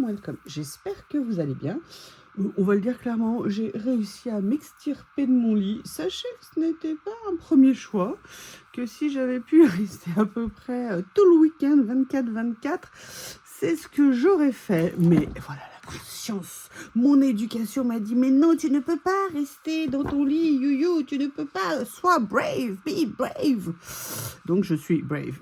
welcome. J'espère que vous allez bien. On va le dire clairement, j'ai réussi à m'extirper de mon lit. Sachez que ce n'était pas un premier choix, que si j'avais pu rester à peu près tout le week-end, 24-24, c'est ce que j'aurais fait. Mais voilà, la conscience, mon éducation m'a dit, mais non, tu ne peux pas rester dans ton lit, you, tu ne peux pas, sois brave, be brave. Donc je suis brave.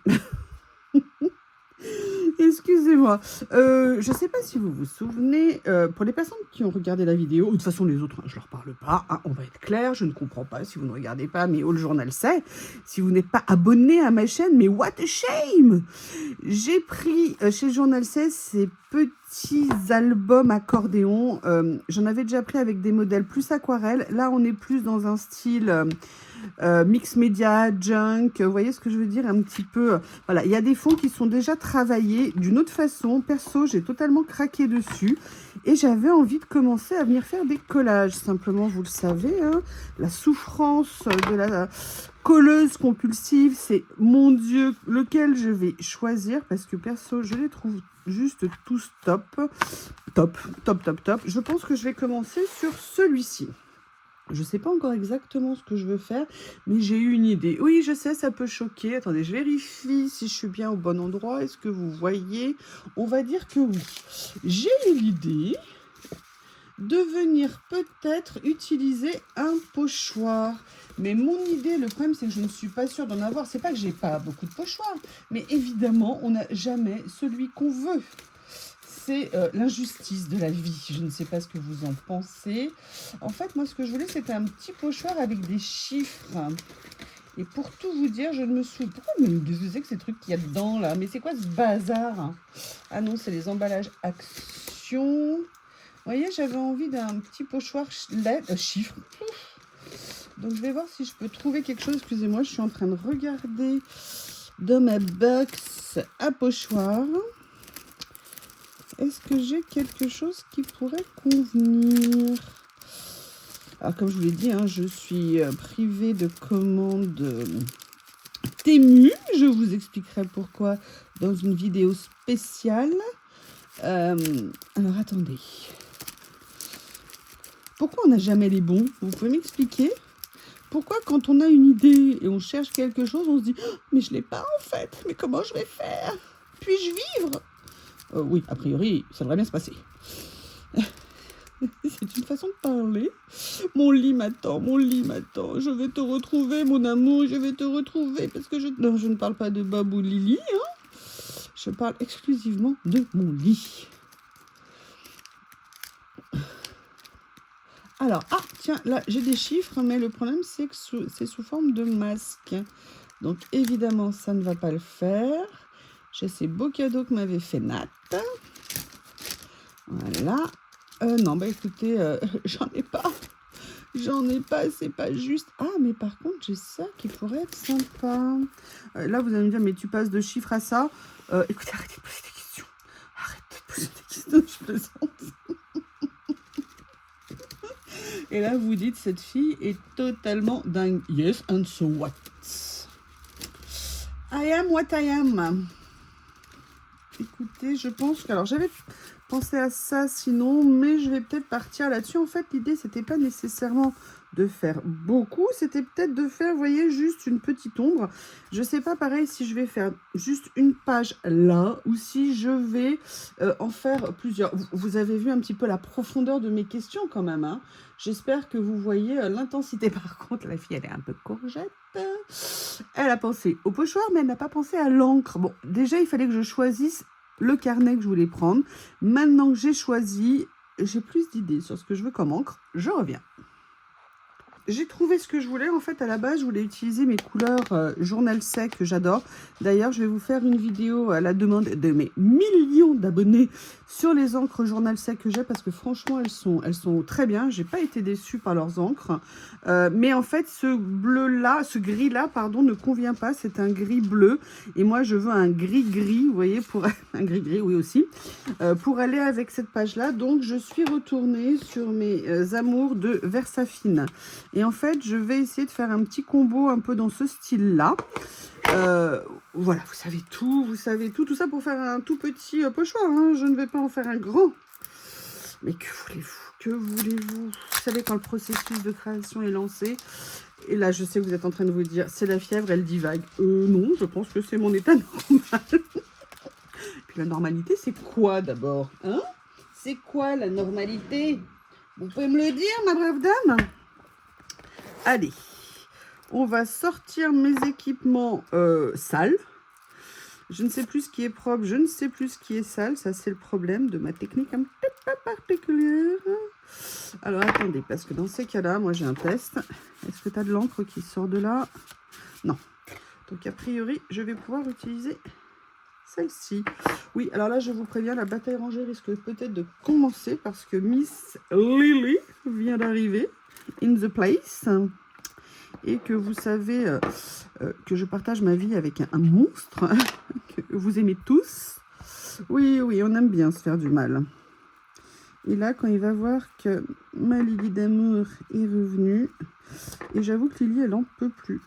Excusez-moi. Je ne sais pas si vous vous souvenez, pour les personnes qui ont regardé la vidéo, de toute façon les autres, je ne leur parle pas, hein, on va être clair, je ne comprends pas si vous ne regardez pas, mais le journal sait. Si vous n'êtes pas abonné à ma chaîne, mais what a shame! J'ai pris chez le journal sait ces petits albums accordéon. J'en avais déjà pris avec des modèles plus aquarelles. Là, on est plus dans un style... mix média, junk, vous voyez ce que je veux dire un petit peu. Voilà, il y a des fonds qui sont déjà travaillés d'une autre façon. Perso, j'ai totalement craqué dessus et j'avais envie de commencer à venir faire des collages. Simplement, vous le savez, hein, la souffrance de la colleuse compulsive, c'est mon Dieu, lequel je vais choisir parce que perso, je les trouve juste tous top. Je pense que je vais commencer sur celui-ci. Je ne sais pas encore exactement ce que je veux faire, mais j'ai eu une idée. Oui, je sais, ça peut choquer. Attendez, je vérifie si je suis bien au bon endroit. Est-ce que vous voyez? On va dire que oui. J'ai eu l'idée de venir peut-être utiliser un pochoir. Mais mon idée, le problème, c'est que je ne suis pas sûre d'en avoir. C'est pas que j'ai pas beaucoup de pochoirs, mais évidemment, on n'a jamais celui qu'on veut. C'est l'injustice de la vie. Je ne sais pas ce que vous en pensez. En fait, moi, ce que je voulais, c'était un petit pochoir avec des chiffres. Et pour tout vous dire, je ne me souviens... Pourquoi me disais que ces trucs qu'il y a dedans, là? Mais c'est quoi ce bazar? Ah non, c'est les emballages Action. Vous voyez, j'avais envie d'un petit pochoir chiffres. Donc, je vais voir si je peux trouver quelque chose. Excusez-moi, je suis en train de regarder dans ma box à pochoir. Est-ce que j'ai quelque chose qui pourrait convenir? Alors, comme je vous l'ai dit, hein, je suis privée de commandes Temu. Je vous expliquerai pourquoi dans une vidéo spéciale. Alors, attendez. Pourquoi on n'a jamais les bons? Vous pouvez m'expliquer? Pourquoi quand on a une idée et on cherche quelque chose, on se dit oh, « Mais je ne l'ai pas en fait, mais comment je vais faire? Puis-je vivre ?» Oui, a priori, ça devrait bien se passer. C'est une façon de parler. Mon lit m'attend, je vais te retrouver, mon amour, je vais te retrouver. Parce que non, je ne parle pas de Babou Lily, hein. Je parle exclusivement de mon lit. Alors, ah, tiens, là, j'ai des chiffres, mais le problème, c'est que c'est sous forme de masque. Donc, évidemment, ça ne va pas le faire. J'ai ces beaux cadeaux que m'avait fait Nat. Voilà. Non, bah écoutez, j'en ai pas. C'est pas juste. Ah, mais par contre, j'ai ça qui pourrait être sympa. Là, vous allez me dire, mais tu passes de chiffres à ça. Écoutez, arrêtez de poser des questions. Je plaisante. Et là, vous dites, cette fille est totalement dingue. Yes, and so what? I am what I am. Écoutez, je pense que... Alors, j'avais pensé à ça sinon, mais je vais peut-être partir là-dessus. En fait, l'idée, c'était pas nécessairement de faire beaucoup. C'était peut-être de faire, vous voyez, juste une petite ombre. Je sais pas, pareil, si je vais faire juste une page là ou si je vais en faire plusieurs. Vous avez vu un petit peu la profondeur de mes questions quand même, hein. J'espère que vous voyez l'intensité. Par contre, la fille, elle est un peu courgette. Elle a pensé au pochoir, mais elle n'a pas pensé à l'encre. Bon, déjà, il fallait que je choisisse le carnet que je voulais prendre. Maintenant que j'ai choisi, j'ai plus d'idées sur ce que je veux comme encre. Je reviens. J'ai trouvé ce que je voulais. En fait, à la base, je voulais utiliser mes couleurs journal sec que j'adore. D'ailleurs, je vais vous faire une vidéo à la demande de mes millions d'abonnés sur les encres journal sec que j'ai parce que franchement, elles sont très bien. J'ai pas été déçue par leurs encres. Mais en fait, ce bleu-là, ce gris-là, pardon, ne convient pas. C'est un gris bleu. Et moi, je veux un gris-gris, vous voyez, pour un gris-gris, oui aussi, pour aller avec cette page-là. Donc, je suis retournée sur mes amours de Versafine. Et en fait, je vais essayer de faire un petit combo un peu dans ce style-là. Voilà, vous savez tout, tout ça pour faire un tout petit pochoir, hein. Je ne vais pas en faire un grand. Mais que voulez-vous? Que voulez-vous? Vous savez, quand le processus de création est lancé, et là, je sais que vous êtes en train de vous dire, c'est la fièvre, elle divague. Non, je pense que c'est mon état normal. Puis la normalité, c'est quoi d'abord, hein? C'est quoi la normalité? Vous pouvez me le dire, ma brave dame? Allez, on va sortir mes équipements sales. Je ne sais plus ce qui est propre, je ne sais plus ce qui est sale. Ça, c'est le problème de ma technique un petit peu particulière. Alors, attendez, parce que dans ces cas-là, moi, j'ai un test. Est-ce que tu as de l'encre qui sort de là? Non. Donc, a priori, je vais pouvoir utiliser celle-ci. Oui, alors là, je vous préviens, la bataille rangée risque peut-être de commencer parce que Miss Lily vient d'arriver in the place. Et que vous savez que je partage ma vie avec un monstre que vous aimez tous. Oui, oui, on aime bien se faire du mal. Et là, quand il va voir que ma Lily d'amour est revenue, et j'avoue que Lily, elle en peut plus.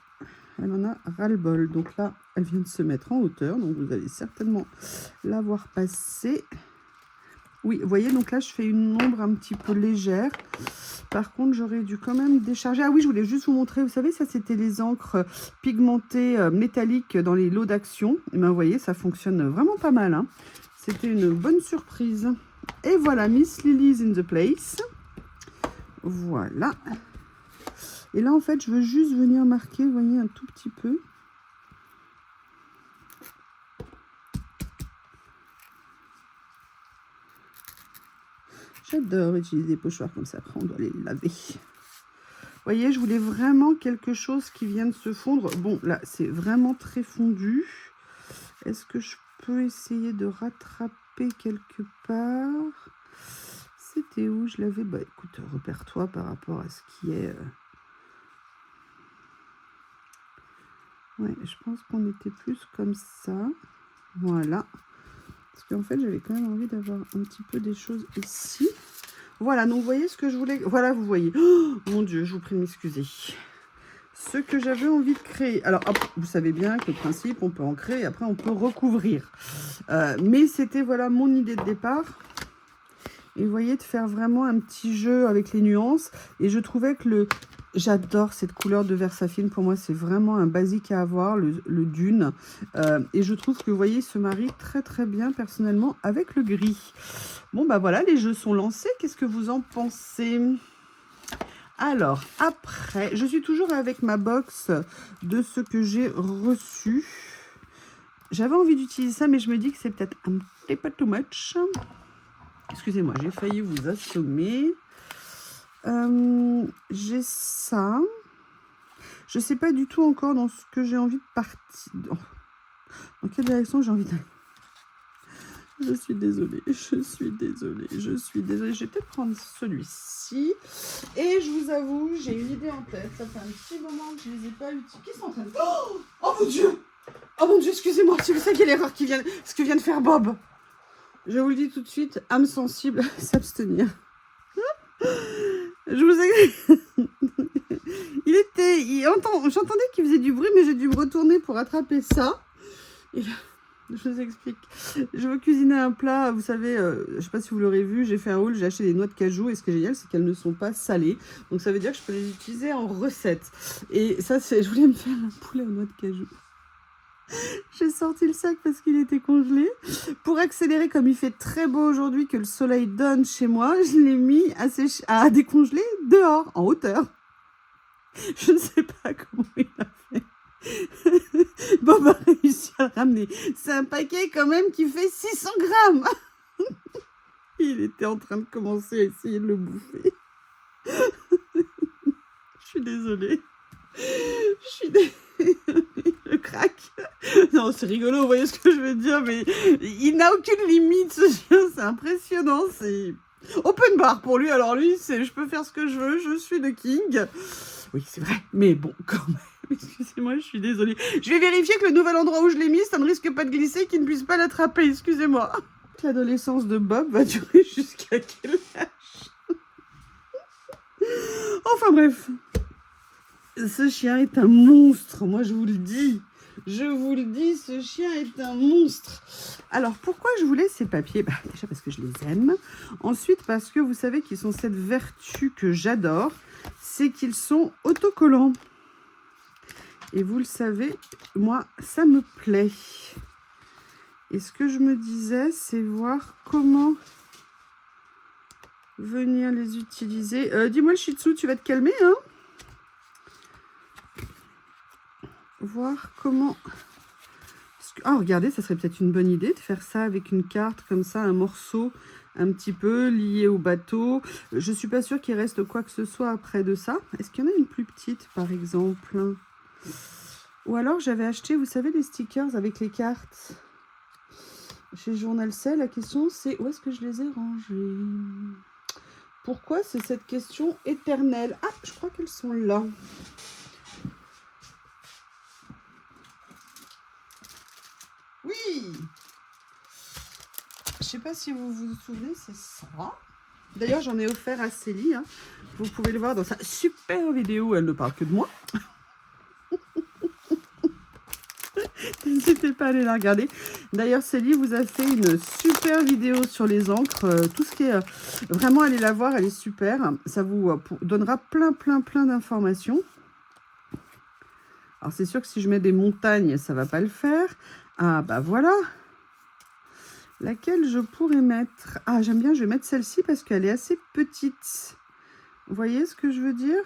Elle en a ras-le-bol. Donc là, elle vient de se mettre en hauteur, donc vous allez certainement la voir passer. Oui, vous voyez, donc là, je fais une ombre un petit peu légère. Par contre, j'aurais dû quand même décharger. Ah oui, je voulais juste vous montrer. Vous savez, ça, c'était les encres pigmentées métalliques dans les lots d'action. Et bien, vous voyez, ça fonctionne vraiment pas mal, hein. C'était une bonne surprise. Et voilà, Miss Lily's in the place. Voilà. Et là, en fait, je veux juste venir marquer, vous voyez, un tout petit peu. J'adore utiliser des pochoirs comme ça. Après, on doit les laver. Vous voyez, je voulais vraiment quelque chose qui vienne se fondre. Bon, là, c'est vraiment très fondu. Est-ce que je peux essayer de rattraper quelque part? C'était où je l'avais? Bah, écoute, repère-toi par rapport à ce qui est... Ouais, je pense qu'on était plus comme ça. Voilà. Parce qu'en fait, j'avais quand même envie d'avoir un petit peu des choses ici. Voilà, donc vous voyez ce que je voulais... Voilà, vous voyez. Oh, mon Dieu, je vous prie de m'excuser. Ce que j'avais envie de créer. Alors, hop, vous savez bien que le principe, on peut en créer et après, on peut recouvrir. Mais c'était, voilà, mon idée de départ. Et vous voyez, de faire vraiment un petit jeu avec les nuances. Et je trouvais que le... J'adore cette couleur de Versafine. Pour moi, c'est vraiment un basique à avoir, le dune. Et je trouve que, vous voyez, il se marie très, très bien, personnellement, avec le gris. Bon, bah voilà, les jeux sont lancés. Qu'est-ce que vous en pensez ? Alors, après, je suis toujours avec ma box de ce que j'ai reçu. J'avais envie d'utiliser ça, mais je me dis que c'est peut-être un petit peu too much. Excusez-moi, j'ai failli vous assommer. J'ai ça. Je ne sais pas du tout encore dans ce que j'ai envie de partir. Dans quelle direction j'ai envie d'aller. Je suis désolée, je suis désolée. Je vais peut-être prendre celui-ci. Et je vous avoue, j'ai une idée en tête. Ça fait un petit moment que je ne les ai pas utilisés. Qu'est-ce qu'ils sont en train de faire? Oh mon Dieu! Oh mon Dieu, excusez-moi, c'est ça quelle erreur qui vient, ce que vient de faire Bob. Je vous le dis tout de suite, âme sensible, s'abstenir. Je vous ai... J'entendais qu'il faisait du bruit, mais j'ai dû me retourner pour attraper ça. Et là, je vous explique. Je veux cuisiner un plat, vous savez, je ne sais pas si vous l'aurez vu, j'ai fait un haul, j'ai acheté des noix de cajou et ce qui est génial, c'est qu'elles ne sont pas salées. Donc ça veut dire que je peux les utiliser en recette. Et ça, je voulais me faire un poulet aux noix de cajou. J'ai sorti le sac parce qu'il était congelé. Pour accélérer, comme il fait très beau aujourd'hui, que le soleil donne chez moi, je l'ai mis à décongeler dehors, en hauteur. Je ne sais pas comment il a fait. Bob a réussi à le ramener. C'est un paquet quand même qui fait 600 grammes. Il était en train de commencer à essayer de le bouffer. Je suis désolée. Je craque. Non, c'est rigolo, vous voyez ce que je veux dire, mais il n'a aucune limite, ce chien, c'est impressionnant, c'est open bar pour lui. Alors lui, c'est je peux faire ce que je veux, je suis le king. Oui, c'est vrai, mais bon, quand même, excusez-moi, je suis désolée. Je vais vérifier que le nouvel endroit où je l'ai mis, ça ne risque pas de glisser, qu'il ne puisse pas l'attraper, excusez-moi. L'adolescence de Bob va durer jusqu'à quel âge? Enfin bref. Ce chien est un monstre, moi je vous le dis. Je vous le dis, ce chien est un monstre. Alors, pourquoi je voulais ces papiers? Déjà parce que je les aime. Ensuite, parce que vous savez qu'ils ont cette vertu que j'adore, c'est qu'ils sont autocollants. Et vous le savez, moi, ça me plaît. Et ce que je me disais, c'est voir comment venir les utiliser. Dis-moi, le Shih Tzu, tu vas te calmer, hein? Voir comment... Oh, regardez, ça serait peut-être une bonne idée de faire ça avec une carte comme ça, un morceau un petit peu lié au bateau. Je suis pas sûre qu'il reste quoi que ce soit après de ça. Est-ce qu'il y en a une plus petite, par exemple? Ou alors, j'avais acheté, vous savez, des stickers avec les cartes chez Journal C. La question, c'est où est-ce que je les ai rangés? Pourquoi c'est cette question éternelle? Ah, je crois qu'elles sont là. Oui! Je sais pas si vous vous souvenez, c'est ça. D'ailleurs, j'en ai offert à Célie. Hein. Vous pouvez le voir dans sa super vidéo. Elle ne parle que de moi. N'hésitez pas à aller la regarder. D'ailleurs, Célie vous a fait une super vidéo sur les encres. Tout ce qui est... vraiment, allez la voir, elle est super. Ça vous donnera plein d'informations. Alors, c'est sûr que si je mets des montagnes, ça va pas le faire. Ah, bah voilà. Laquelle je pourrais mettre? Ah, j'aime bien, je vais mettre celle-ci parce qu'elle est assez petite. Vous voyez ce que je veux dire?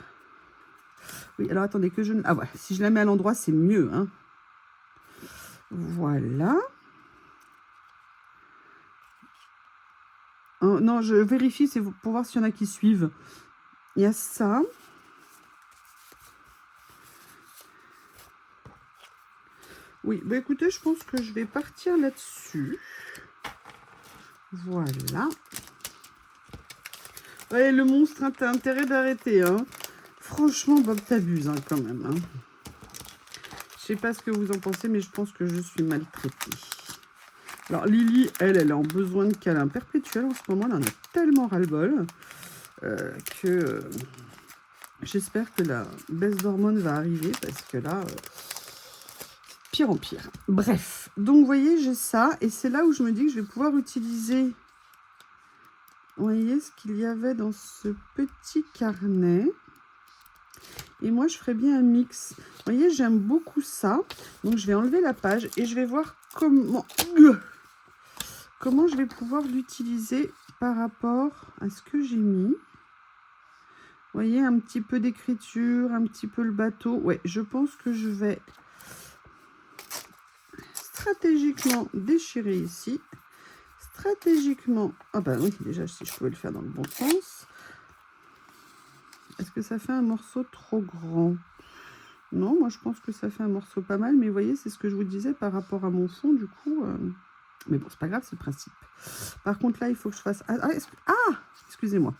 Oui, alors attendez que je... Ah, voilà, si je la mets à l'endroit, c'est mieux. Hein. Voilà. Oh, non, je vérifie, c'est pour voir s'il y en a qui suivent. Il y a ça. Oui, bah écoutez, je pense que je vais partir là-dessus. Voilà. Ouais, le monstre, hein, t'as intérêt d'arrêter. Hein. Franchement, Bob, t'abuses hein, quand même. Hein. Je sais pas ce que vous en pensez, mais je pense que je suis maltraitée. Alors, Lily, elle est en besoin de câlin perpétuel. En ce moment, elle en a tellement ras-le-bol que j'espère que la baisse d'hormones va arriver parce que là... pire en pire. Bref, donc vous voyez, j'ai ça. Et c'est là où je me dis que je vais pouvoir utiliser... Vous voyez ce qu'il y avait dans ce petit carnet. Et moi, je ferais bien un mix. Vous voyez, j'aime beaucoup ça. Donc, je vais enlever la page et je vais voir comment je vais pouvoir l'utiliser par rapport à ce que j'ai mis. Vous voyez, un petit peu d'écriture, un petit peu le bateau. Ouais, je pense que je vais stratégiquement déchirer ici. Stratégiquement... Ah bah oui, déjà, si je pouvais le faire dans le bon sens. Est-ce que ça fait un morceau trop grand? Non, moi je pense que ça fait un morceau pas mal. Mais vous voyez, c'est ce que je vous disais par rapport à mon fond, du coup... Mais bon, c'est pas grave, c'est le principe. Par contre, là, il faut que je fasse... excusez-moi.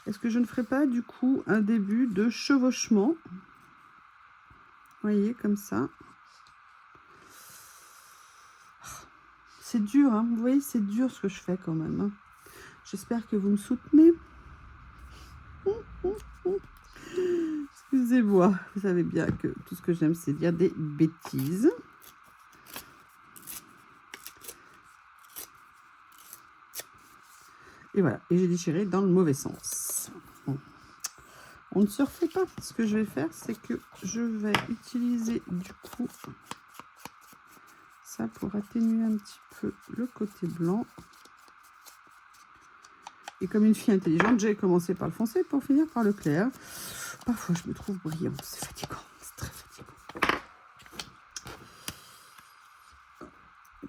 Est-ce que je ne ferai pas, du coup, un début de chevauchement? Vous voyez, comme ça. C'est dur, hein. Vous voyez, c'est dur ce que je fais quand même. Hein. J'espère que vous me soutenez. Excusez-moi. Vous savez bien que tout ce que j'aime, c'est dire des bêtises. Et voilà. Et j'ai déchiré dans le mauvais sens. Bon. On ne se refait pas. Ce que je vais faire, c'est que je vais utiliser du coup ça pour atténuer un petit peu le côté blanc. Et comme une fille intelligente, j'ai commencé par le foncé pour finir par le clair. Parfois, je me trouve brillante. C'est fatigant. C'est très fatigant.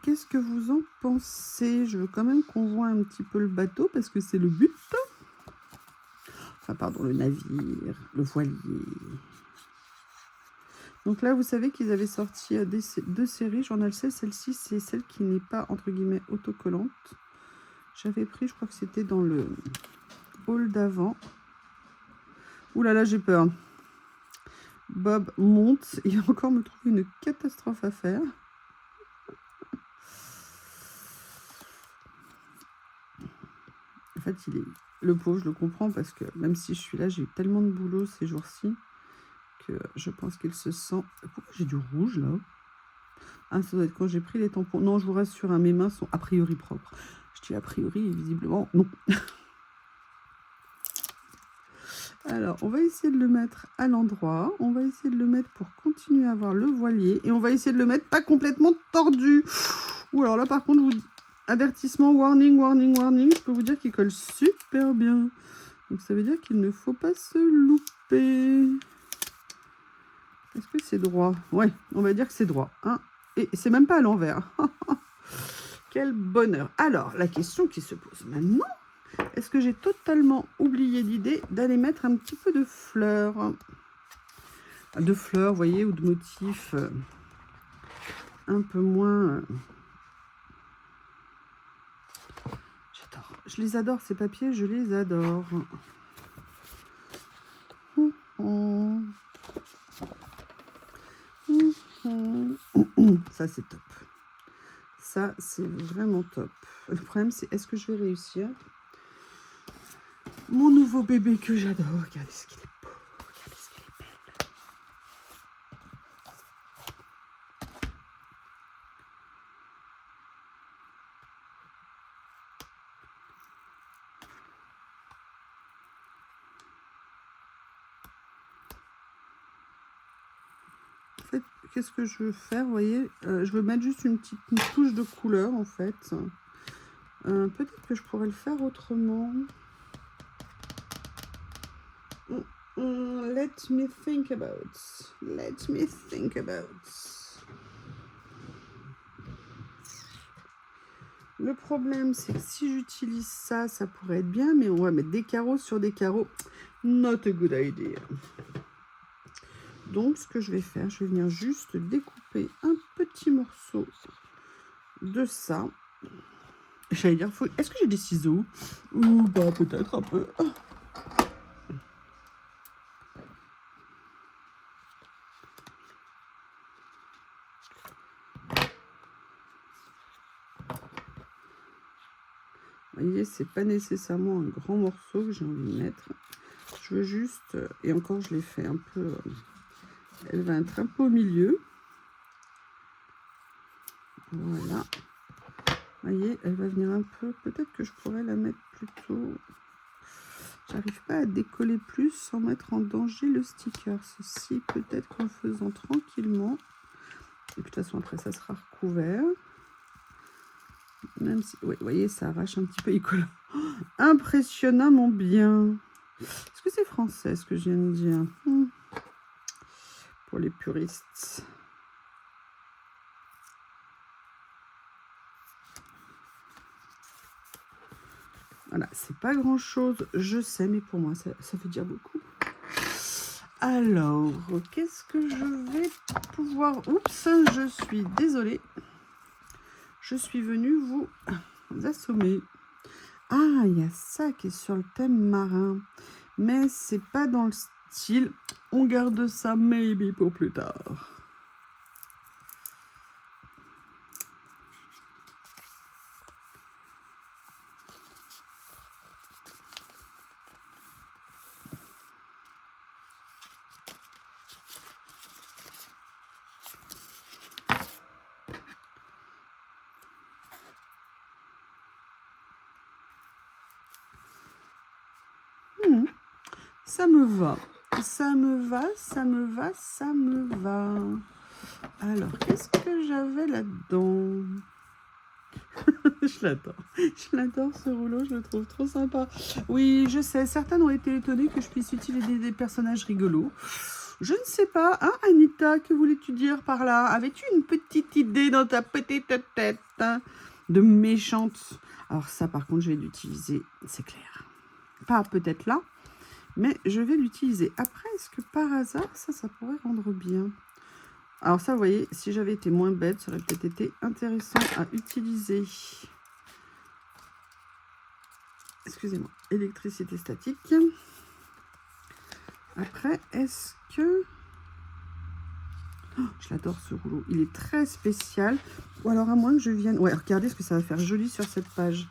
Qu'est-ce que vous en pensez? Je veux quand même qu'on voit un petit peu le bateau parce que c'est le but. Enfin, pardon, le navire, le voilier. Donc là, vous savez qu'ils avaient sorti deux séries. Journal C, celle-ci, c'est celle qui n'est pas, entre guillemets, autocollante. J'avais pris, je crois que c'était dans le haul d'avant. Ouh là là, j'ai peur. Bob monte. Il va encore me trouver une catastrophe à faire. En fait, il est le pauvre, je le comprends, parce que même si je suis là, j'ai eu tellement de boulot ces jours-ci que je pense qu'il se sent... Pourquoi j'ai du rouge, là? Ah, ça doit être quand j'ai pris les tampons. Non, je vous rassure, hein, mes mains sont a priori propres. Je dis a priori, et visiblement, non. Alors, on va essayer de le mettre à l'endroit. On va essayer de le mettre pour continuer à avoir le voilier. Et on va essayer de le mettre pas complètement tordu. Ou alors là, par contre, vous... avertissement, warning, warning, warning. Je peux vous dire qu'il colle super bien. Donc, ça veut dire qu'il ne faut pas se louper. Est-ce que c'est droit? Ouais, on va dire que c'est droit. Hein, et c'est même pas à l'envers. Quel bonheur. Alors, la question qui se pose maintenant, est-ce que j'ai totalement oublié l'idée d'aller mettre un petit peu de fleurs? De fleurs, vous voyez, ou de motifs un peu moins... J'adore. Je les adore, ces papiers, je les adore. Ça, c'est top. Ça, c'est vraiment top. Le problème, c'est est-ce que je vais réussir? Mon nouveau bébé que j'adore. Regardez ce qu'il est beau. Regardez ce qu'il est belle. En fait, qu'est-ce que je veux faire? Vous voyez, je veux mettre juste une touche de couleur, en fait. Peut-être que je pourrais le faire autrement. Let me think about. Let me think about. Le problème, c'est que si j'utilise ça, ça pourrait être bien, mais on va mettre des carreaux sur des carreaux. Not a good idea. Donc, ce que je vais faire, je vais venir juste découper un petit morceau de ça. J'allais dire, est-ce que j'ai des ciseaux? Ou bah, peut-être un peu. Vous voyez, c'est pas nécessairement un grand morceau que j'ai envie de mettre. Je veux juste, et encore je l'ai fait un peu, elle va être un peu au milieu. Voilà. Vous voyez, elle va venir un peu, peut-être que je pourrais la mettre plutôt... J'arrive pas à décoller plus sans mettre en danger le sticker. Ceci, peut-être qu'en faisant tranquillement. Et puis, de toute façon, après, ça sera recouvert. Même si, oui, vous voyez, ça arrache un petit peu. Il colle impressionnamment bien. Est-ce que c'est français, ce que je viens de dire? Pour les puristes. Voilà, c'est pas grand-chose, je sais, mais pour moi, ça veut dire beaucoup. Alors, qu'est-ce que je vais pouvoir... Oups, je suis désolée. Je suis venue vous assommer. Ah, il y a ça qui est sur le thème marin. Mais c'est pas dans le style. On garde ça maybe pour plus tard. Ça me va. Ça me va, ça me va, ça me va. Alors, qu'est-ce que j'avais là-dedans? Je l'adore. Je l'adore ce rouleau, je le trouve trop sympa. Oui, je sais, certaines ont été étonnées que je puisse utiliser des personnages rigolos. Je ne sais pas, hein, Anita, que voulais-tu dire par là? Avais-tu une petite idée dans ta petite tête de méchante? Alors ça, par contre, je vais l'utiliser, c'est clair. Pas peut-être là, mais je vais l'utiliser. Après, est-ce que par hasard, ça pourrait rendre bien? Alors ça, vous voyez, si j'avais été moins bête, ça aurait peut-être été intéressant à utiliser. Excusez-moi, électricité statique. Après, est-ce que... Oh, je l'adore ce rouleau, il est très spécial. Ou alors à moins que je vienne... Ouais, regardez ce que ça va faire joli sur cette page.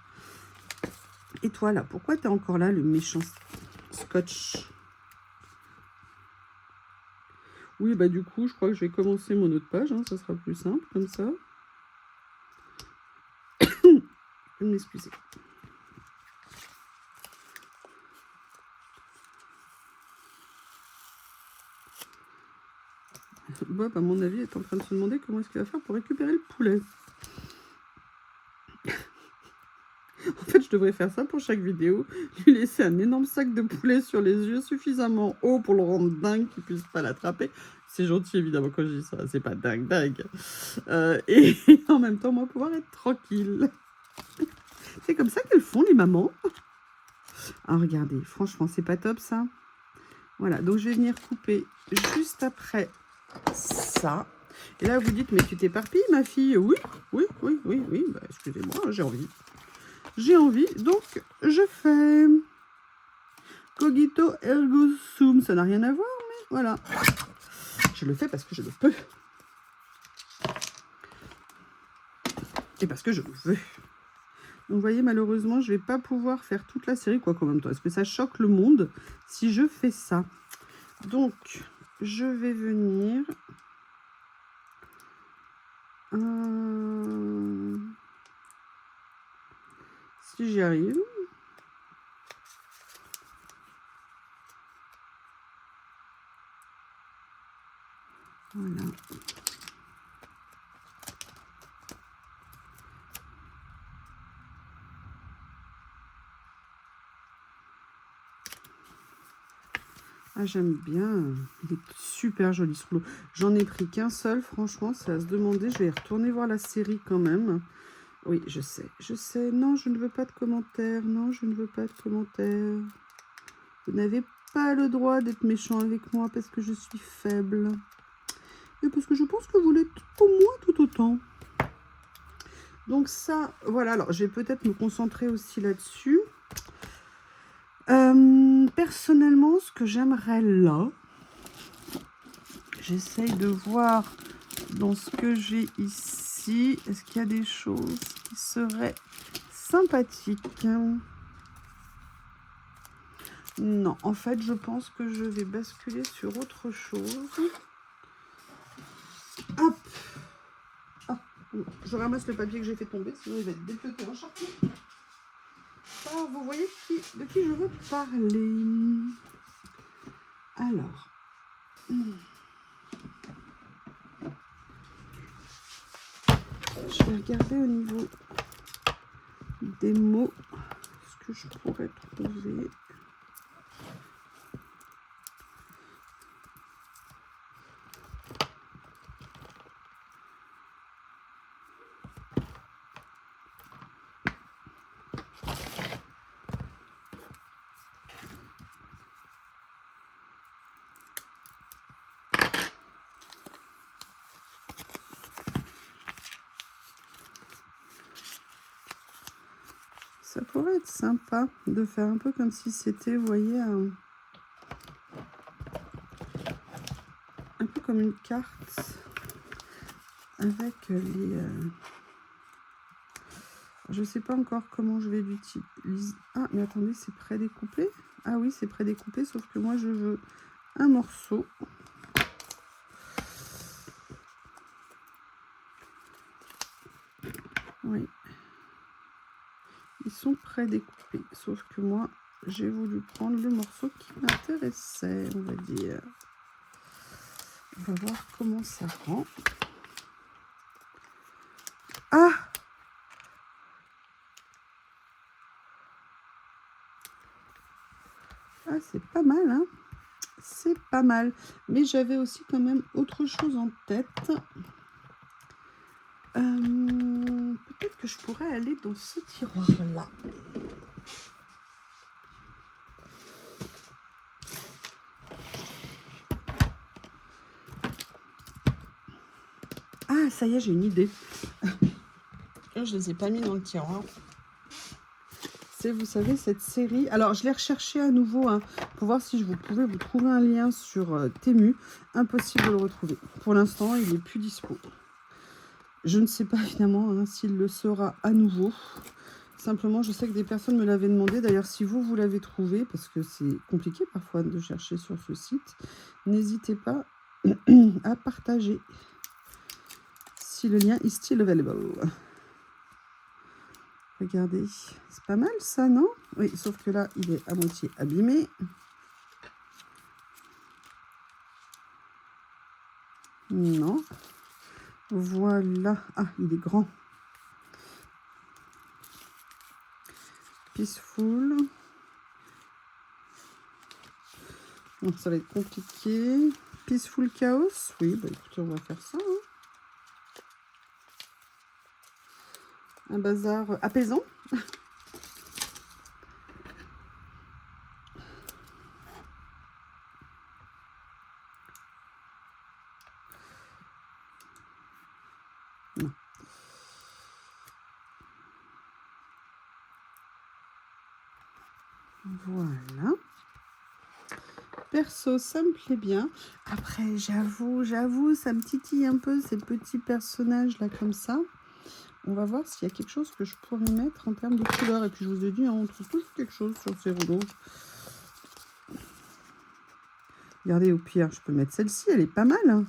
Et toi là, pourquoi tu es encore là, le méchant scotch? Oui, bah du coup, je crois que je vais commencer mon autre page. Hein, ça sera plus simple, comme ça. Je peux m'excuser. Bob, à mon avis, est en train de se demander comment est-ce qu'il va faire pour récupérer le poulet. En fait, je devrais faire ça pour chaque vidéo. Lui laisser un énorme sac de poulet sur les yeux, suffisamment haut pour le rendre dingue qu'il puisse pas l'attraper. C'est gentil, évidemment, quand je dis ça. C'est pas dingue. Et en même temps, moi, pouvoir être tranquille. C'est comme ça qu'elles font, les mamans. Ah, regardez, franchement, c'est pas top, ça. Voilà, donc je vais venir couper juste après ça. Et là, vous dites, mais tu t'éparpilles, ma fille? Oui, bah, excusez-moi, j'ai envie. J'ai envie, donc je fais. Cogito ergo sum, ça n'a rien à voir, mais voilà. Je le fais parce que je le peux. Et parce que je le veux. Donc, vous voyez, malheureusement, je ne vais pas pouvoir faire toute la série, quoi, quand même temps. Est-ce que ça choque le monde si je fais ça? Donc, je vais venir... Si j'y arrive... Voilà. Ah, j'aime bien. Il est super joli ce rouleau. J'en ai pris qu'un seul. Franchement, c'est à se demander. Je vais retourner voir la série quand même. Oui, je sais. Je sais. Non, je ne veux pas de commentaires. Non, je ne veux pas de commentaires. Vous n'avez pas le droit d'être méchant avec moi parce que je suis faible. Et parce que je pense que vous l'êtes au moins tout autant. Donc ça, voilà. Alors, je vais peut-être me concentrer aussi là-dessus. Personnellement, ce que j'aimerais là, j'essaye de voir dans ce que j'ai ici, est-ce qu'il y a des choses qui seraient sympathiques? Non, en fait, je pense que je vais basculer sur autre chose. Hop! Ah, je ramasse le papier que j'ai fait tomber, sinon il va être dépeauté en charpie. Ah, vous voyez de qui je veux parler. Alors. Je vais regarder au niveau des mots ce que je pourrais trouver. Ça pourrait être sympa de faire un peu comme si c'était, vous voyez, un peu comme une carte avec les... Je ne sais pas encore comment je vais l'utiliser. Ah, mais attendez, c'est prédécoupé? Ah oui, c'est prédécoupé, sauf que moi, je veux un morceau. Oui. Ils sont prédécoupés, sauf que moi, j'ai voulu prendre le morceau qui m'intéressait, on va dire. On va voir comment ça rend. Ah! Ah, c'est pas mal, hein? C'est pas mal. Mais j'avais aussi quand même autre chose en tête. Peut-être que je pourrais aller dans ce tiroir-là. Ah, ça y est, j'ai une idée. Je ne les ai pas mis dans le tiroir. C'est, vous savez, cette série... Alors, je l'ai recherché à nouveau hein, pour voir si je pouvais vous trouver un lien sur Temu. Impossible de le retrouver. Pour l'instant, il n'est plus dispo. Je ne sais pas, évidemment, hein, s'il le sera à nouveau. Simplement, je sais que des personnes me l'avaient demandé. D'ailleurs, si vous l'avez trouvé, parce que c'est compliqué parfois de chercher sur ce site, n'hésitez pas à partager. Si le lien est still available. Regardez, c'est pas mal ça, non? Oui, sauf que là, il est à moitié abîmé. Non. Voilà. Ah, il est grand. Peaceful. Donc, ça va être compliqué. Peaceful Chaos. Oui, bah écoutez, on va faire ça. Hein. Un bazar apaisant. Non. Voilà. Perso, ça me plaît bien. Après, j'avoue, ça me titille un peu ces petits personnages là comme ça. On va voir s'il y a quelque chose que je pourrais mettre en termes de couleur. Et puis je vous ai dit, hein, on trouve toujours quelque chose sur ces rouleaux. Regardez, au pire, je peux mettre celle-ci, elle est pas mal. Hein.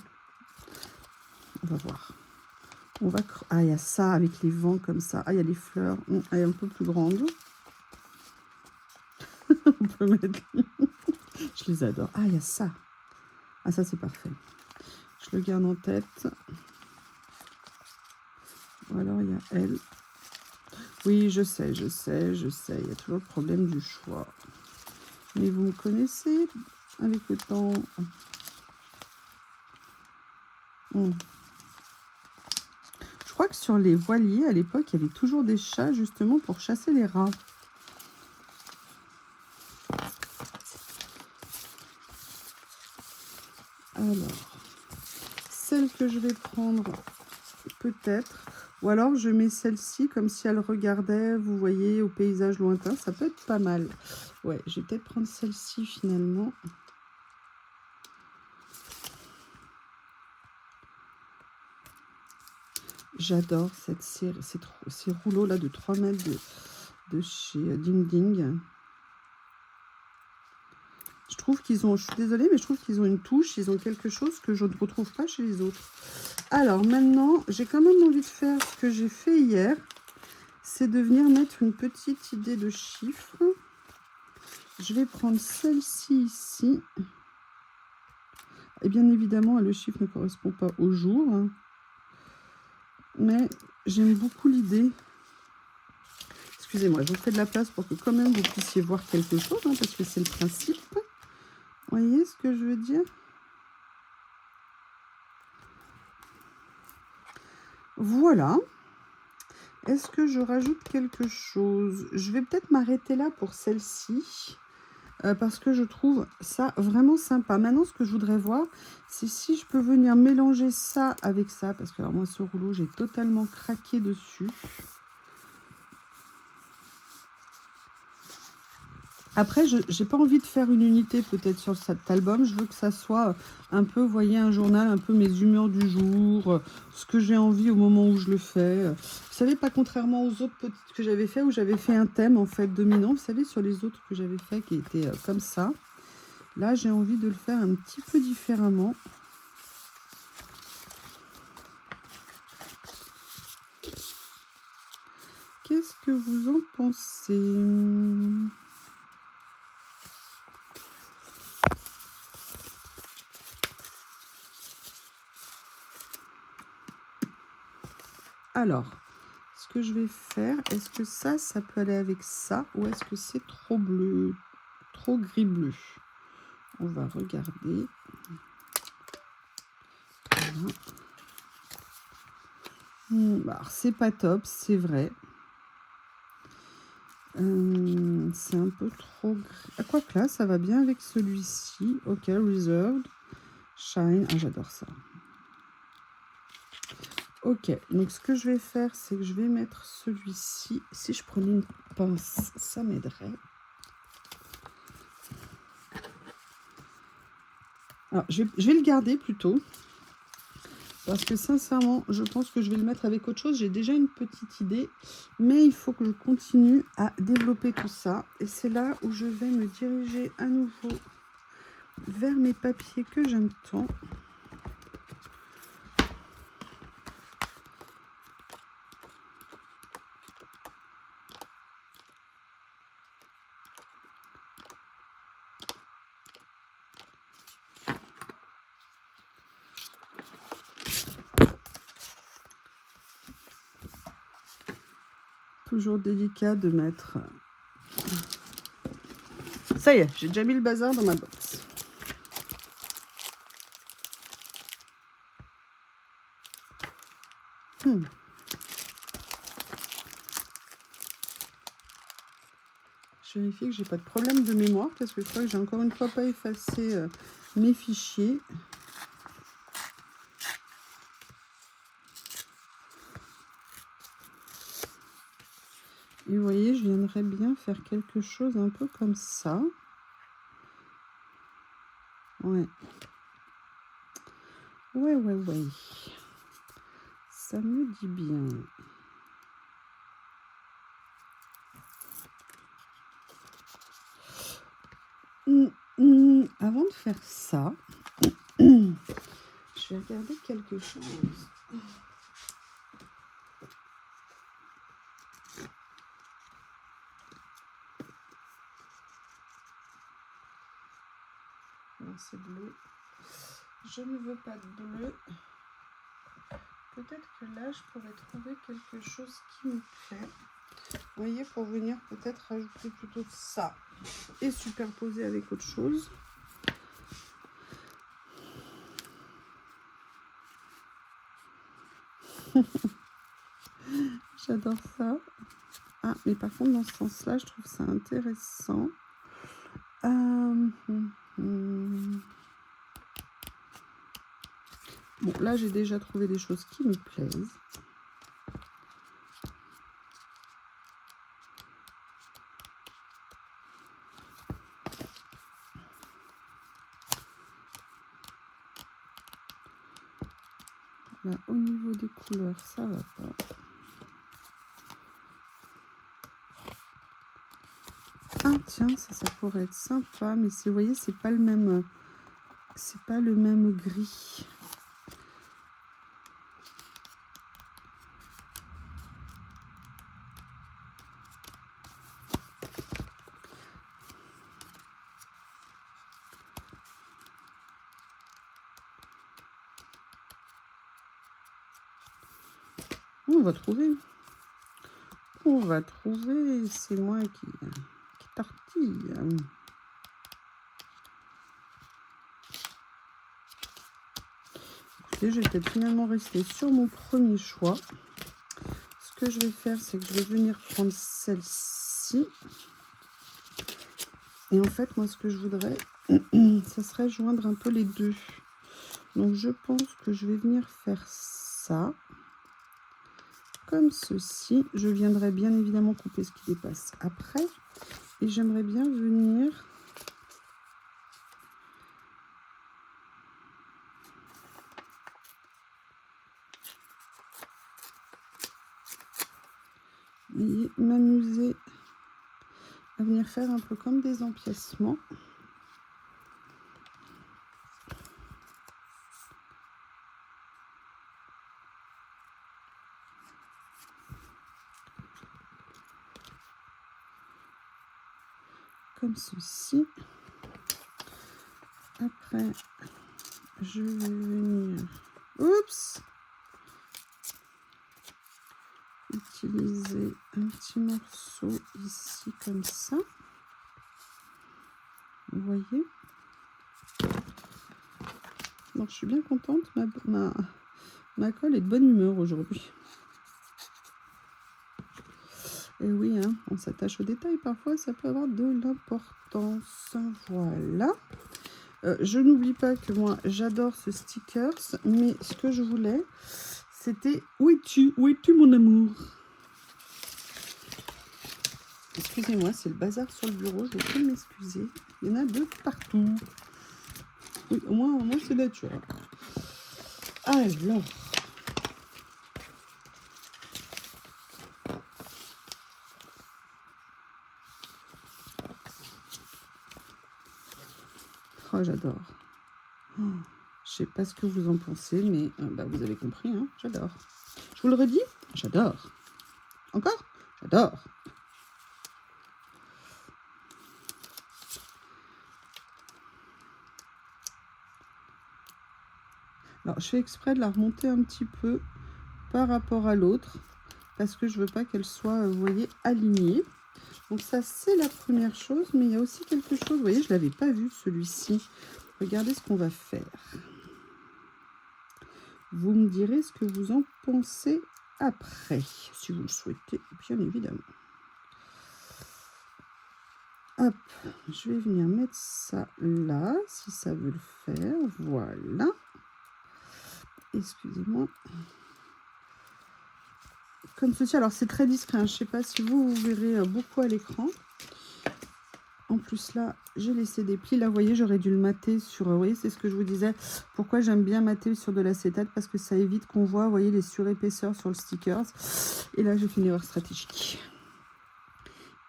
On va voir. On va... Ah, il y a ça avec les vents comme ça. Ah, il y a les fleurs. Elle est un peu plus grande. On peut mettre... Je les adore. Ah, il y a ça. Ah, ça, c'est parfait. Je le garde en tête. Ou alors, il y a elle. Oui, je sais. Il y a toujours le problème du choix. Mais vous me connaissez avec le temps. Je crois que sur les voiliers, à l'époque, il y avait toujours des chats, justement, pour chasser les rats. Alors, celle que je vais prendre, peut-être. Ou alors, je mets celle-ci comme si elle regardait, vous voyez, au paysage lointain. Ça peut être pas mal. Ouais, je vais peut-être prendre celle-ci, finalement. J'adore cette série, ces rouleaux-là de 3 mètres de chez Ding Ding. Je trouve qu'ils ont, je suis désolée, mais je trouve qu'ils ont une touche, ils ont quelque chose que je ne retrouve pas chez les autres. Alors maintenant, j'ai quand même envie de faire ce que j'ai fait hier, c'est de venir mettre une petite idée de chiffre. Je vais prendre celle-ci ici. Et bien évidemment, le chiffre ne correspond pas au jour, hein. Mais j'aime beaucoup l'idée. Excusez-moi, je vous fais de la place pour que quand même vous puissiez voir quelque chose, hein, parce que c'est le principe. Vous voyez ce que je veux dire? Voilà. Est-ce que je rajoute quelque chose? Je vais peut-être m'arrêter là pour celle-ci. Parce que je trouve ça vraiment sympa. Maintenant, ce que je voudrais voir, c'est si je peux venir mélanger ça avec ça. Parce que alors, moi, ce rouleau, j'ai totalement craqué dessus. Après, je n'ai pas envie de faire une unité peut-être sur cet album. Je veux que ça soit un peu, vous voyez, un journal, un peu mes humeurs du jour, ce que j'ai envie au moment où je le fais. Vous savez, pas contrairement aux autres petites que j'avais fait, où j'avais fait un thème en fait dominant. Vous savez, sur les autres que j'avais fait qui étaient comme ça. Là, j'ai envie de le faire un petit peu différemment. Qu'est-ce que vous en pensez ? Alors, ce que je vais faire, est-ce que ça peut aller avec ça ou est-ce que c'est trop bleu, trop gris-bleu? On va regarder. Voilà. Alors, c'est pas top, c'est vrai. C'est un peu trop gris. À quoi que là, ça va bien avec celui-ci. Ok, Reserved, Shine. Ah, j'adore ça. Ok, donc ce que je vais faire, c'est que je vais mettre celui-ci. Si je prenais une pince, ça m'aiderait. Alors, je vais le garder plutôt. Parce que sincèrement, je pense que je vais le mettre avec autre chose. J'ai déjà une petite idée. Mais il faut que je continue à développer tout ça. Et c'est là où je vais me diriger à nouveau vers mes papiers que j'aime tant. toujours délicat de mettre... Ça y est, j'ai déjà mis le bazar dans ma box. Je vérifie que j'ai pas de problème de mémoire parce que je crois que j'ai encore une fois pas effacé mes fichiers. Et vous voyez, je viendrais bien faire quelque chose un peu comme ça. Ouais. Ouais. Ça me dit bien. Avant de faire ça, je vais regarder quelque chose. Non, c'est bleu. Je ne veux pas de bleu. Peut-être que là, je pourrais trouver quelque chose qui me plaît. Vous voyez, pour venir peut-être rajouter plutôt ça et superposer avec autre chose. J'adore ça. Ah, mais par contre, dans ce sens-là, je trouve ça intéressant. Bon, là, j'ai déjà trouvé des choses qui me plaisent. Là, au niveau des couleurs, ça va pas. Ah, tiens, ça pourrait être sympa, mais vous voyez, c'est pas le même gris. On va trouver. On va trouver. C'est moi qui tortille. Écoutez, je vais peut-être finalement rester sur mon premier choix. Ce que je vais faire, c'est que je vais venir prendre celle-ci. Et en fait, moi, ce que je voudrais, ça serait joindre un peu les deux. Donc, je pense que je vais venir faire ça. Comme ceci. Je viendrai bien évidemment couper ce qui dépasse après. Et j'aimerais bien venir... m'amuser à venir faire un peu comme des empiècements. Comme ceci. Après, je vais venir... Oups! Utiliser un petit morceau ici comme ça. Vous voyez? Donc, je suis bien contente. Ma colle est de bonne humeur aujourd'hui. Et oui, hein, on s'attache aux détails. Parfois, ça peut avoir de l'importance. Voilà. Je n'oublie pas que moi, j'adore ce stickers. Mais ce que je voulais, c'était... Où es-tu? Où es-tu, mon amour? Excusez-moi, c'est le bazar sur le bureau. Je vais plus m'excuser. Il y en a de partout. Oui, au moins c'est naturel. Alors... Oh, j'adore. Oh, je sais pas ce que vous en pensez, mais bah, vous avez compris, hein, j'adore. Je vous le redis, j'adore. Encore? J'adore. Alors, je fais exprès de la remonter un petit peu par rapport à l'autre, parce que je veux pas qu'elle soit, vous voyez, alignée. Donc ça, c'est la première chose, mais il y a aussi quelque chose, vous voyez, je l'avais pas vu celui-ci. Regardez ce qu'on va faire. Vous me direz ce que vous en pensez après, si vous le souhaitez, bien évidemment. Hop, je vais venir mettre ça là, si ça veut le faire. Voilà. Excusez-moi. Comme ceci. Alors, c'est très discret. Hein. Je ne sais pas si vous verrez beaucoup à l'écran. En plus, là, j'ai laissé des plis. Là, vous voyez, j'aurais dû le mater sur... Vous voyez, c'est ce que je vous disais. Pourquoi j'aime bien mater sur de l'acétate? Parce que ça évite qu'on voit, vous voyez, les surépaisseurs sur le sticker. Et là, j'ai fait une erreur stratégique.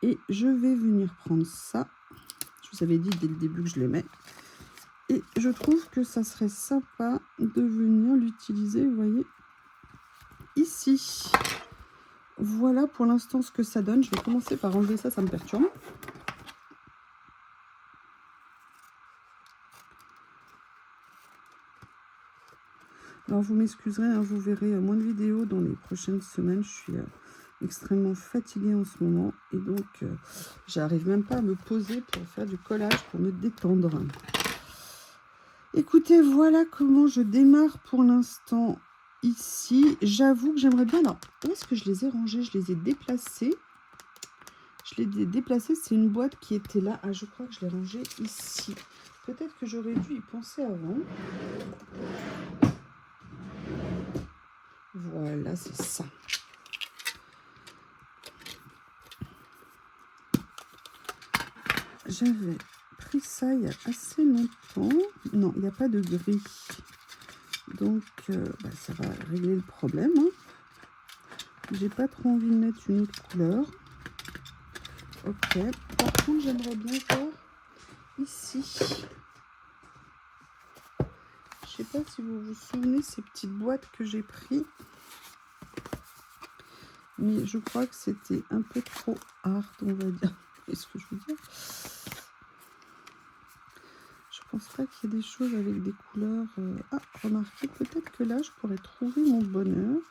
Et je vais venir prendre ça. Je vous avais dit dès le début que je l'aimais. Et je trouve que ça serait sympa de venir l'utiliser, vous voyez, ici. Voilà pour l'instant ce que ça donne. Je vais commencer par enlever ça, ça me perturbe. Alors vous m'excuserez, hein, vous verrez moins de vidéos dans les prochaines semaines. Je suis extrêmement fatiguée en ce moment. Et donc, j'arrive même pas à me poser pour faire du collage, pour me détendre. Écoutez, voilà comment je démarre pour l'instant ici. J'avoue que j'aimerais bien... Alors, où est-ce que je les ai rangés? Je les ai déplacés. Je les ai déplacés. C'est une boîte qui était là. Ah, je crois que je l'ai rangée ici. Peut-être que j'aurais dû y penser avant. Voilà, c'est ça. J'avais pris ça il y a assez longtemps. Non, il n'y a pas de gris. Donc, ça va régler le problème. Hein. J'ai pas trop envie de mettre une autre couleur. Ok. Par contre, j'aimerais bien voir ici. Je sais pas si vous vous souvenez ces petites boîtes que j'ai pris. Mais je crois que c'était un peu trop hard, on va dire. Est-ce que je veux dire? Je pense pas qu'il y ait des choses avec des couleurs... Ah, remarquez, peut-être que là, je pourrais trouver mon bonheur.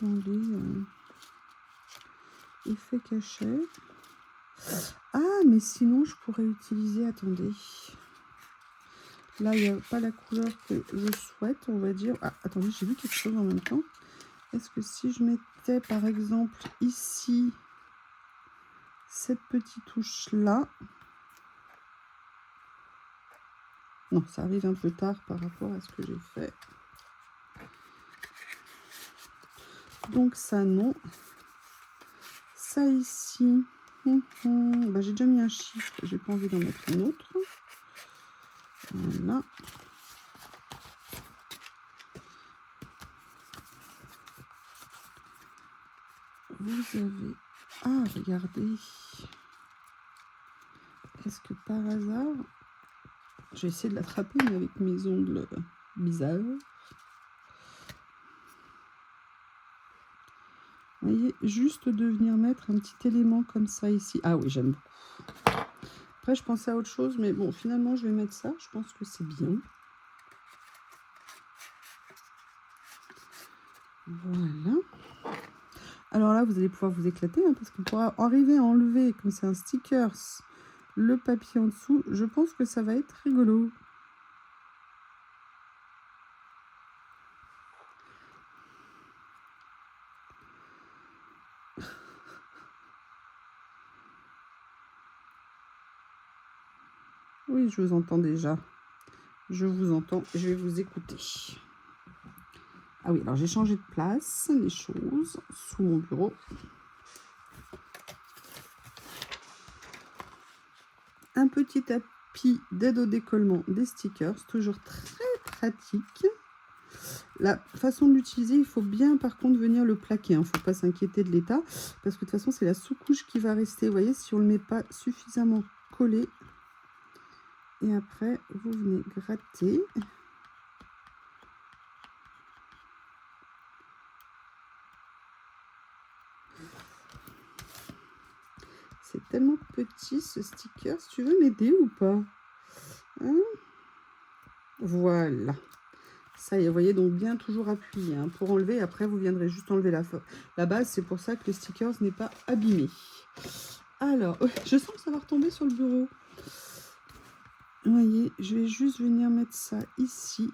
Dans les effets cachés. Ah, mais sinon, je pourrais utiliser... Attendez. Là, il n'y a pas la couleur que je souhaite, on va dire. Ah, attendez, j'ai vu quelque chose en même temps. Est-ce que si je mettais, par exemple, ici, cette petite touche-là... Non, ça arrive un peu tard par rapport à ce que j'ai fait. Donc ça, non. Ça ici, j'ai déjà mis un chiffre. J'ai pas envie d'en mettre un autre. Voilà. Vous avez... Ah, regardez. Est-ce que par hasard... Je vais essayer de l'attraper, mais avec mes ongles bizarres. Vous voyez, juste de venir mettre un petit élément comme ça ici. Ah oui, j'aime beaucoup. Après, je pensais à autre chose, mais bon, finalement, je vais mettre ça. Je pense que c'est bien. Voilà. Alors là, vous allez pouvoir vous éclater, hein, parce qu'on pourra arriver à enlever, comme c'est un stickers, le papier en dessous. Je pense que ça va être rigolo. Oui, je vous entends déjà. Je vous entends. Je vais vous écouter. Ah oui, alors j'ai changé de place les choses sous mon bureau. Un petit tapis d'aide au décollement des stickers, toujours très pratique. La façon de l'utiliser, il faut bien par contre venir le plaquer. Il ne faut pas s'inquiéter de l'état, parce que de toute façon, c'est la sous-couche qui va rester. Vous voyez, si on ne le met pas suffisamment collé. Et après, vous venez gratter. C'est tellement petit ce sticker. Tu veux m'aider ou pas, hein? Voilà. Ça y est, vous voyez, donc bien toujours appuyé hein, pour enlever. Après, vous viendrez juste enlever la base. C'est pour ça que le sticker n'est pas abîmé. Alors, je sens que ça va retomber sur le bureau. Vous voyez, je vais juste venir mettre ça ici.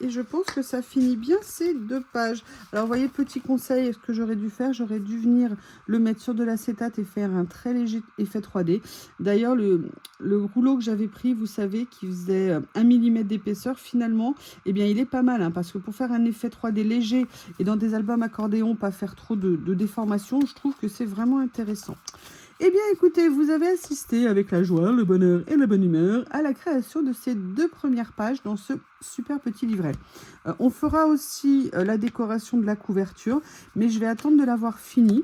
Et je pense que ça finit bien ces 2 pages. Alors, vous voyez, petit conseil, ce que j'aurais dû faire, j'aurais dû venir le mettre sur de l'acétate et faire un très léger effet 3D. D'ailleurs, le rouleau que j'avais pris, vous savez, qui faisait 1 mm d'épaisseur, finalement, eh bien, il est pas mal. Hein, parce que pour faire un effet 3D léger et dans des albums accordéon, pas faire trop de déformation, je trouve que c'est vraiment intéressant. Eh bien, écoutez, vous avez assisté avec la joie, le bonheur et la bonne humeur à la création de ces 2 premières pages dans ce super petit livret. On fera aussi la décoration de la couverture, mais je vais attendre de l'avoir fini.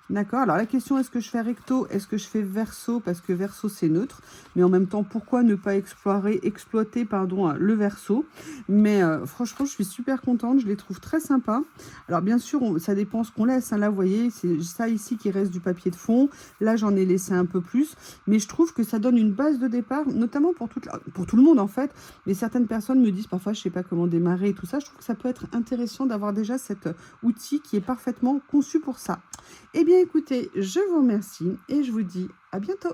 D'accord. Alors, la question, est-ce que je fais recto, est-ce que je fais verso, parce que verso, c'est neutre. Mais en même temps, pourquoi ne pas exploiter le verso. Mais franchement, je suis super contente. Je les trouve très sympas. Alors, bien sûr, ça dépend ce qu'on laisse. Hein. Là, vous voyez, c'est ça ici qui reste du papier de fond. Là, j'en ai laissé un peu plus. Mais je trouve que ça donne une base de départ, notamment pour tout le monde, en fait. Mais certaines personnes me disent parfois, je ne sais pas comment démarrer et tout ça. Je trouve que ça peut être intéressant d'avoir déjà cet outil qui est parfaitement conçu pour ça. Eh bien, écoutez, je vous remercie et je vous dis à bientôt.